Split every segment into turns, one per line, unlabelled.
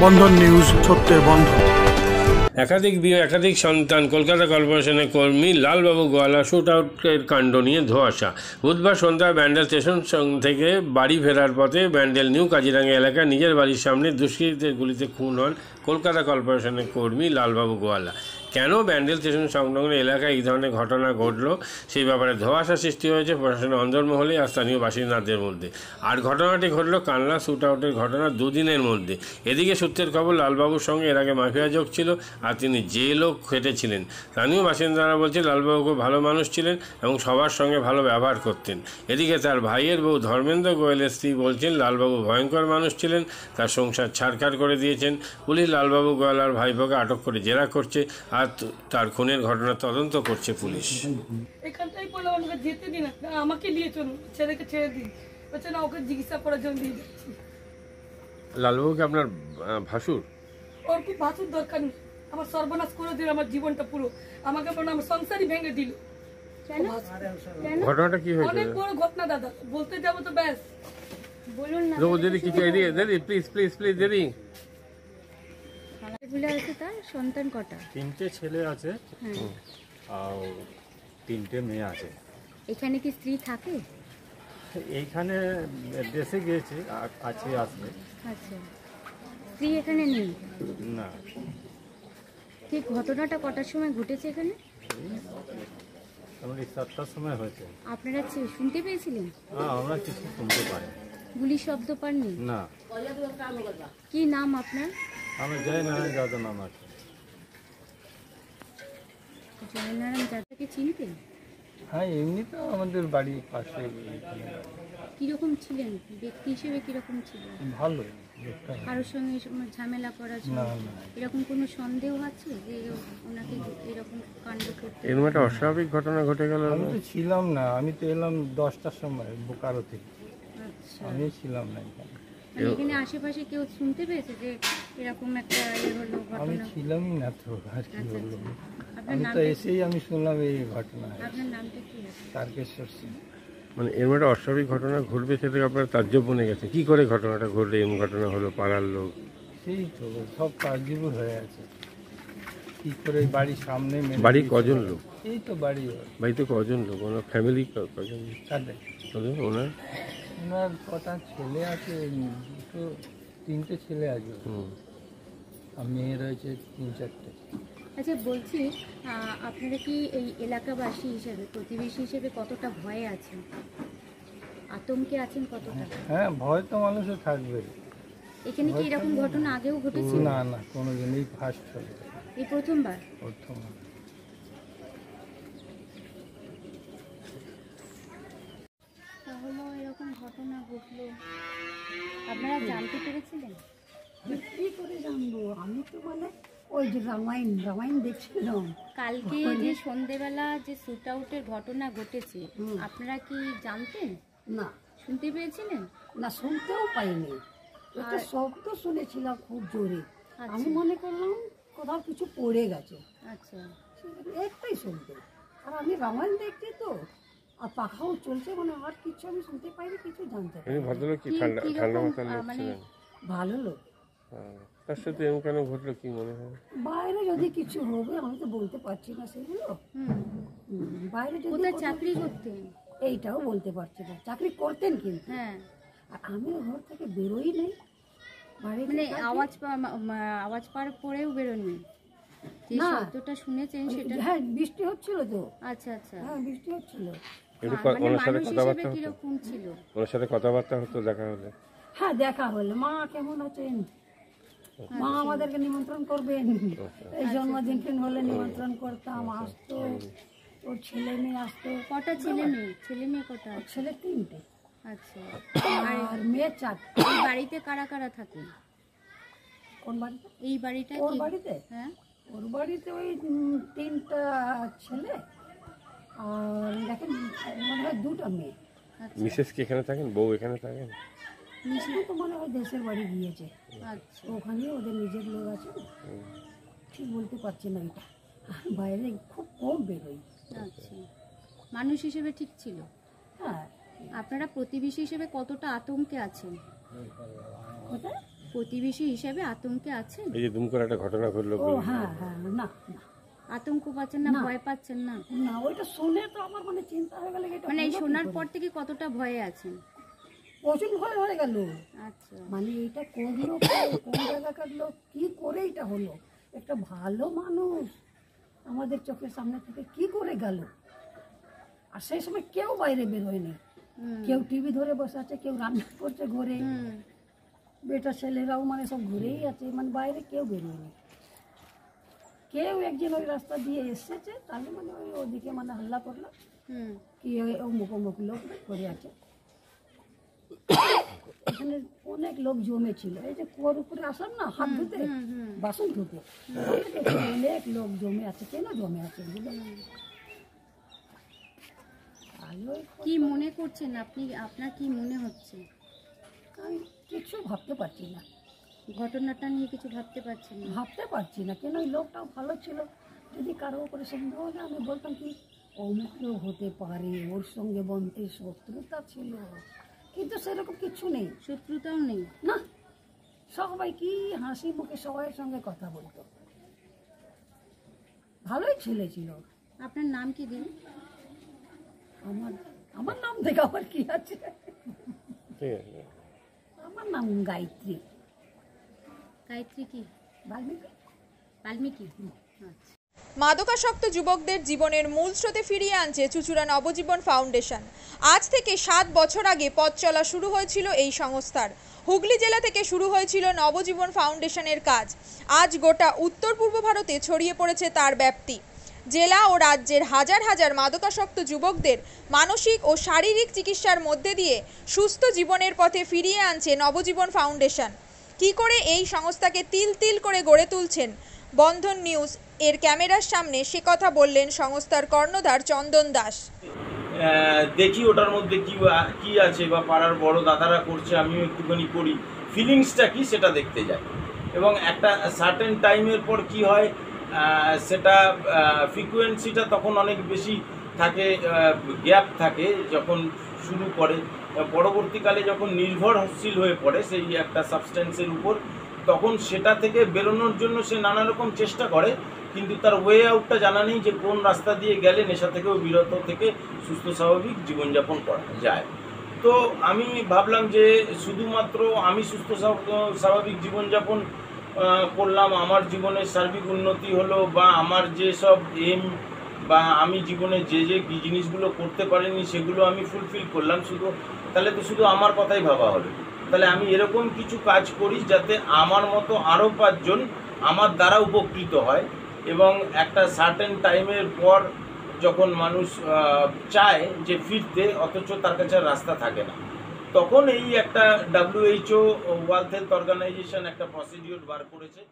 বন্ধন news, সত্যের বন্ধন।
একাধিক বিয়ে, একাধিক সন্তান, কলকাতা কর্পোরেশনের কর্মী লালবাবু গোয়ালা শুট আউটের কাণ্ড নিয়ে ধোঁয়াশা। বুধবার সন্ধ্যায় ব্যান্ডেল স্টেশন থেকে বাড়ি ফেরার পথে ব্যান্ডেল নিউ কাজিরাঙ্গা এলাকায় নিজের বাড়ির সামনে দুষ্কৃতীদের গুলিতে খুন হন কলকাতা কর্পোরেশনের কর্মী লালবাবু গোয়ালা। কেন ব্যান্ডেল স্টেশন সংলগ্ন এলাকায় এই ধরনের ঘটনা ঘটল সেই ব্যাপারে ধোঁয়াশা সৃষ্টি হয়েছে প্রশাসনের অন্দরমহলে আর স্থানীয় বাসিন্দাদের মধ্যে। আর ঘটনাটি ঘটল কানলা শুট আউটের ঘটনা দুদিনের মধ্যে। এদিকে সূত্রের খবর, লালবাবুর সঙ্গে এর আগে মাফিয়া যোগ ছিল আর তিনি জেলও খেটেছিলেন। স্থানীয় বাসিন্দারা বলছে লালবাবু খুব ভালো মানুষ ছিলেন এবং সবার সঙ্গে ভালো ব্যবহার করতেন। এদিকে তার ভাইয়ের বউ ধর্মেন্দ্র গোয়েলের স্ত্রী বলছেন লালবাবু ভয়ঙ্কর মানুষ ছিলেন, তার সংসার ছাড়খাড় করে দিয়েছেন। পুলিশ লালবাবু গোয়ালার ভাইপোকে আটক করে জেরা করছে আর তার খুনের ঘটনা তদন্ত করছে পুলিশ।
এখানটাই বললাম আমাকে যেতে দিন, আমাকে নিয়ে চলুন, ছেলেকে ছেড়ে দিন। বলছে না, ওকে চিকিৎসা করার জন্য দিয়ে যাচ্ছি।
লালবাবুকে আপনার ভাসুর?
ওর কি ভাসুর দরকার নেই, আমার সর্বনাশ করে দিল আমার জীবনটা পুরো, আমাকে বলে আমার সংসারই ভেঙে দিল।
ঘটনাটা কি হয়েছে?
অনেক বড় ঘটনা দাদা, বলতে যাবো তো ব্যাস বলুন না।
দিদি কিছু দিদি প্লিজ প্লিজ প্লিজ দিদি।
তার সন্তান কটা?
3টে ছেলে আছে আর 3টে মেয়ে আছে।
এখানে কি স্ত্রী থাকে?
এইখানে দেশে গিয়েছে, আছে আসবে।
আচ্ছা, স্ত্রী এখানে নেই?
না।
ঠিক ঘটনাটা কটার সময় ঘটেছে এখানে?
আমাদের 7টার সময় হয়েছে।
আপনারা শুনতে পেয়েছিলেন?
আমরা কিছু শুনতে পাই।
গুলির শব্দ পাননি?
না।
কি নাম আপনার?
আমি জয়নারায়ণ যাদব নাম আছে।
জয়নারায়ণ যাদবকে চিনতেন?
হ্যাঁ, এমনি তো আমাদের বাড়ির পাশে।
কিরকম ছিলেন ব্যক্তি হিসেবে? কিরকম ছিলেন?
ভালো।
কারোর সঙ্গে ঝামেলা করার জন্য এরকম কোনো সন্দেহ আছে যে ওনাকে এরকম কাণ্ড করতে?
এরকম একটা অস্বাভাবিক ঘটনা ঘটে গেল।
আমি তো ছিলাম না, আমি তো এলাম 10টার সময় বোকারো থেকে।
আচ্ছা,
আমি ছিলাম না এখানে।
মানে এখানে আশেপাশে কেউ শুনতে পেয়েছে যে এরকম একটা হলো
আমি
ঘটনা?
ছিলামই না তো, আর কি বলবো।
আপনার
আমি
নাম?
তো এসেই আমি শুনলাম এই ঘটনা।
আপনার নামটা কি?
তারকেশ্বর সিং।
মানে এরকম একটা অস্বাভাবিক ঘটনা ঘটবে সেটা আপনার তাজ্জব বনে গেছে। কি করে ঘটনাটা ঘটলে এরকম ঘটনা হলো? পাড়ার লোক
সেই তো সব তাজ্জব হয়ে আছে। কি করে বাড়ির সামনে?
বাড়ি কজন লোক?
এই তো
বাড়িতে কজন লোক? ওনার ফ্যামিলি কজন? ওনার
কটা ছেলে আছে? 3টে ছেলে আছে, আর মেয়ে রয়েছে 3-4টে।
আচ্ছা, বলছি আপনারা কি এই এলাকাবাসী হিসেবে, প্রতিবেশী হিসেবে কতটা ভয়ে আছেন, আতঙ্কে আছেন কতটা?
হ্যাঁ, ভয় তো মানুষের থাকবে।
এখানে কি এরকম ঘটনা আগেও ঘটেছে?
না না, কোনোদিন। এই ফার্স্ট হবে,
এই প্রথমবার?
প্রথম।
তাহলে এরকম ঘটনা ঘটলো, আপনারা জানতে পেরেছিলেন?
কি করে জানবো? আমি তো ওই যে রামায়ণ দেখছিলাম
কালকে যে সন্ধেবেলা যে শুট আউটের ঘটনা ঘটেছে, আপনারা কি জানতেন?
না।
শুনতে পেয়েছিলেন?
না, শুনতেও পাইনি। একটা শব্দ শুনেছিলাম খুব জোরে। আমি মনে করলাম কোথাও কিছু পড়ে গেছে।
আচ্ছা,
একটাই শব্দ। আর আমি রামায়ণ দেখছি তো, আর পাখাও চলছে, আর কিছু আমি শুনতে পাইনি, কিছু জানতে পাইনি।
ভদ্রলোক কি ঠান্ডা মাথার লোক ছিলেন?
ভালো লোক।
তার সাথে এরকম কেন ঘটলো কি মনে হয়?
বাইরে যদি কিছু হবে, আমি তো বলতে পারছি না সেগুলো। বাইরে যদি
চাকরি করতেন
এইটাও বলতে পারছি না। চাকরি করতেন কিন্তু,
হ্যাঁ।
আর আমি ঘর থেকে বেরোই নেই।
মানে আওয়াজ পাওয়ার পরেও বেরোননি? যে শব্দটা শুনেছেন সেটা?
হ্যাঁ, বৃষ্টি হচ্ছিল তো।
আচ্ছা আচ্ছা,
হ্যাঁ, বৃষ্টি হচ্ছিল।
কিরকম ছিল?
ওর সাথে কথাবার্তা হতো, দেখা হলে?
হ্যাঁ, দেখা হলো। মা কেমন আছেন? মা আমাদেরকে নিমন্ত্রণ করবেন। এই জন্মদিন হলে নিমন্ত্রণ করতাম, আসতো। ওর ছেলে মেয়ে আসতো।
কটা ছেলে মেয়ে? ছেলে মেয়ে কটা?
ছেলে 3টে।
আচ্ছা,
আর মেয়ে 4টে।
এই বাড়িতে কারা কারা থাকে?
কোন বাড়িতে?
এই বাড়িটা।
ওর বাড়িতে?
হ্যাঁ,
ওর বাড়িতে ওই 3টা ছেলে, আর দেখেন মনে হয় 2টা মেয়ে।
মিসেস কি এখানে থাকেন? বউ এখানে থাকেন?
তো মনে হয় দেশের বাড়ি গিয়েছে। আচ্ছা, ওখানে ওদের নিজের লোক আছে। ঠিক বলতে পারছি না এটা। বাইরে খুব কম বেরোই।
আচ্ছা, মানুষ হিসেবে ঠিক ছিল?
হ্যাঁ।
আপনারা প্রতিবেশী হিসেবে কতটা আতঙ্কে আছেন?
কোথায়?
প্রতিবেশী হিসেবে আতঙ্কে আছেন?
এই যে দুম করে একটা ঘটনা ঘটলো,
ও হ্যাঁ হ্যাঁ, না না
আতঙ্ক পাচ্ছেন না, ভয় পাচ্ছেন না?
না, ওইটা শুনে তো আমার মানে চিন্তা হয়ে গেল, এটা
মানে এই
হলো কি
শোনার
করে?
পর থেকে কতটা ভয়ে আছেন?
প্রচুর ভয় হয়ে গেল।
আচ্ছা,
মানে এটা করলো কে? কোন জায়গাকার লোক, কি করে এটা হলো? একটা ভালো মানুষ আমাদের চোখের সামনে থেকে কি করে গেল? আর সেই সময় কেউ বাইরে বেরোয়নি, কেউ টিভি ধরে বসে আছে, কেউ রান্না করছে ঘরে, বেটা ছেলেরাও মানে সব ঘুরেই আছে, মানে বাইরে কেউ বেরোয়নি। কেউ একজন ওই রাস্তা দিয়ে এসেছে, তাহলে মানে ওই ওদিকে মানে হাল্লা করলো কি ওই অমুক অমুক লোক করে আছে। এখানে অনেক লোক জমে ছিল, এই যে কুয়োর উপরে আসলাম না হাত ধুতে, বাসন ধুতে, অনেক লোক জমে আছে। কেন জমে আছে এগুলো?
কি মনে করছেন আপনি? আপনার কি মনে হচ্ছে?
আমি কিছু ভাবতে পারছি না,
ঘটনাটা নিয়ে কিছু ভাবতে পারছেন না?
ভাবতে পারছি না। কেন ওই লোকটাও ভালো ছিল, যদি কারো উপরে সন্দেহ হলে আমি বলতাম কি অমুক লোক হতে পারে, ওর সঙ্গে বন্ধের শত্রুতা ছিল, কিন্তু সেরকম কিছু নেই,
শত্রুতাও নেই
না। সবাই কি হাসি মুখে সবাইয়ের সঙ্গে কথা বলতো, ভালোই ছেলে ছিল।
আপনার নাম কি দিন?
আমার নাম থেকে আবার কি আছে?
ঠিক আছে।
আমার নাম গায়ত্রী।
গায়ত্রী কি?
বাল্মীকি।
বাল্মীকি, আচ্ছা।
মাদকাসক্ত যুবকদের জীবনের মূল স্রোতে ফিরিয়ে আনছে চুঁচুড়া নবজীবন ফাউন্ডেশন। আজ থেকে 7 বছর আগে পথ চলা শুরু হয়েছিল এই সংস্থার। হুগলি জেলা থেকে শুরু হয়েছিল নবজীবন ফাউন্ডেশনের কাজ। আজ গোটা উত্তর পূর্ব ভারতে ছড়িয়ে পড়েছে তার ব্যাপ্তি। জেলা ও রাজ্যের হাজার হাজার মাদকাসক্ত যুবকদের মানসিক ও শারীরিক চিকিৎসার মধ্যে দিয়ে সুস্থ জীবনের পথে ফিরিয়ে আনছে নবজীবন ফাউন্ডেশন। কি করে এই সংস্থাকে তিল তিল করে গড়ে তুলছেন বন্ধন নিউজ এর ক্যামেরার সামনে, সে কথা বললেন সংস্থার কর্ণধার চন্দন দাস।
দেখি ওটার মধ্যে কি আছে, বা পাড়ার বড় দাদারা করছে, আমিও একটুখানি করি, ফিলিংসটা কি সেটা দেখতে যাই। এবং একটা সার্টেন টাইমের পর কি হয়, সেটা ফ্রিকোয়েন্সিটা তখন অনেক বেশি থাকে, গ্যাপ থাকে যখন শুরু করে। পরবর্তীকালে যখন নির্ভরশীল হয়ে পড়ে সেই একটা সাবস্টেন্সের উপর, তখন সেটা থেকে বেরোনোর জন্য সে নানা রকম চেষ্টা করে, কিন্তু তার ওয়ে আউটটা জানা নেই যে কোন রাস্তা দিয়ে গেলে নেশা থেকেও বিরত থেকে সুস্থ স্বাভাবিক জীবনযাপন করা যায়। তো আমি ভাবলাম যে শুধুমাত্র আমি সুস্থ স্বাভাবিক জীবনযাপন করলাম, আমার জীবনের সার্বিক উন্নতি হলো, বা আমার যে সব এম বা আমি জীবনে যে জিনিসগুলো করতে পারিনি সেগুলো আমি ফুলফিল করলাম, তাহলে তো শুধু আমার কথাই ভাবা হলো। তাহলে আমি এরকম কিছু কাজ করি যাতে আমার মতো আরও 5 জন আমার দ্বারা উপকৃত হয়। এবং একটা সার্টেন টাইমের পর যখন মানুষ চায় যে ফিরতে, অথচ তার কাছে রাস্তা থাকে না, তখন এই একটা WHO ওয়ার্ল্ড হেলথ অর্গানাইজেশন একটা প্রসিডিওর বার করেছে।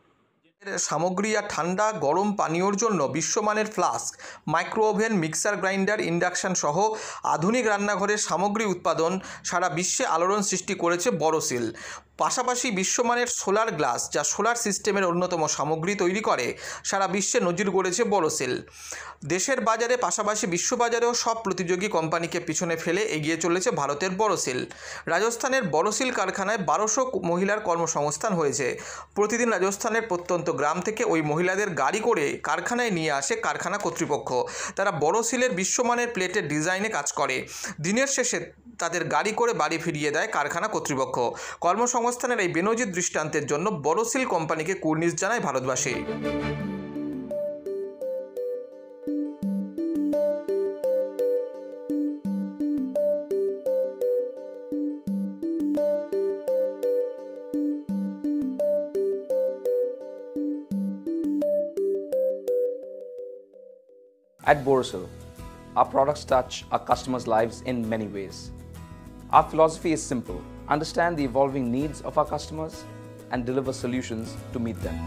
সামগ্রী আর ঠান্ডা গরম পানীয়র জন্য বিশ্বমানের flask, micro oven, mixer grinder, induction সহ আধুনিক রান্নাঘরের সামগ্রী উৎপাদন সারা বিশ্বে আলোড়ন সৃষ্টি করেছে বড়সিল। পাশাপাশি বিশ্বমানের সোলার গ্লাস, যা সোলার সিস্টেমের অন্যতম সামগ্রী তৈরি করে, সারা বিশ্বে নজির গড়েছে বড়সিল। দেশের বাজারে পাশাপাশি বিশ্ববাজারেও সব প্রতিযোগী কোম্পানিকে পিছনে ফেলে এগিয়ে চলেছে ভারতের বড়সিল। রাজস্থানের বড়সিল কারখানায় 1200 মহিলার কর্মসংস্থান হয়েছে। প্রতিদিন রাজস্থানের প্রত্যন্ত গ্রাম থেকে ওই মহিলাদের গাড়ি করে কারখানায় নিয়ে আসে কারখানা কর্তৃপক্ষ। তারা বড়সিলের বিশ্বমানের প্লেটের ডিজাইনে কাজ করে। দিনের শেষে তাদের গাড়ি করে বাড়ি ফিরিয়ে দেয় কারখানা কর্তৃপক্ষ। কর্মসংস্থানের এই বেনজির দৃষ্টান্তের জন্য বড়সিল কোম্পানিকে কুর্নিশ জানায় ভারতবাসী।
At Borosil, our products touch our customers' lives in many ways. Our philosophy is simple: understand the evolving needs of our customers and deliver solutions to meet them.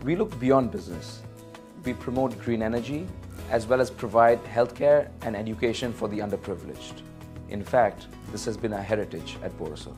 We look beyond business. We promote green energy as well as provide healthcare and education for the underprivileged. In fact, this has been our heritage at Borosil.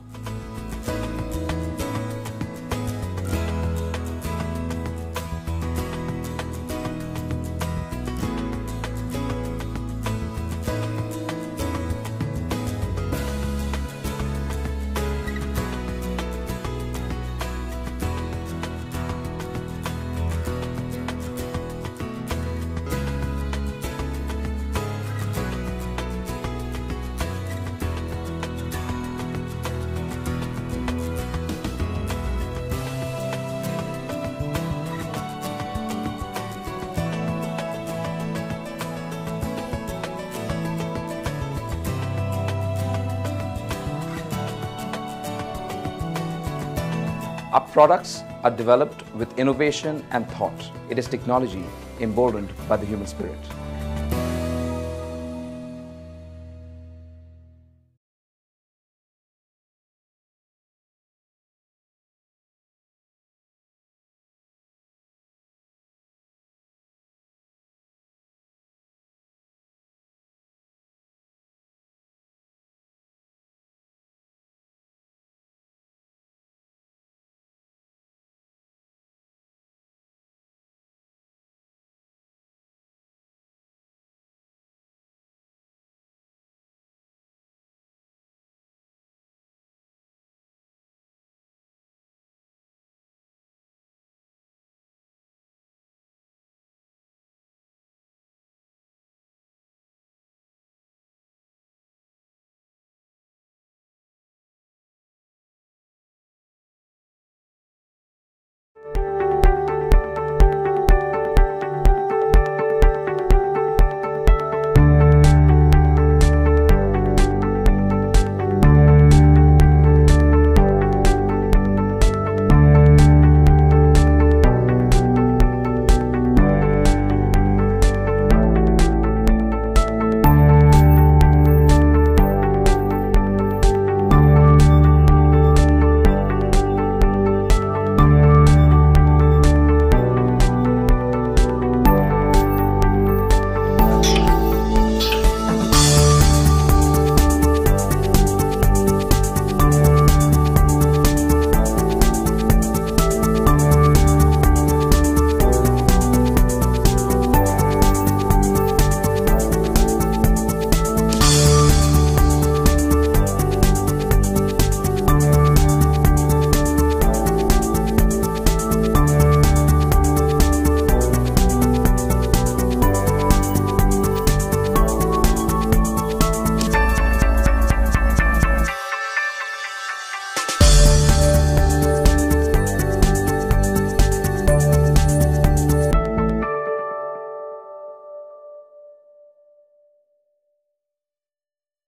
Our products are developed with innovation and thought. It is technology emboldened by the human spirit.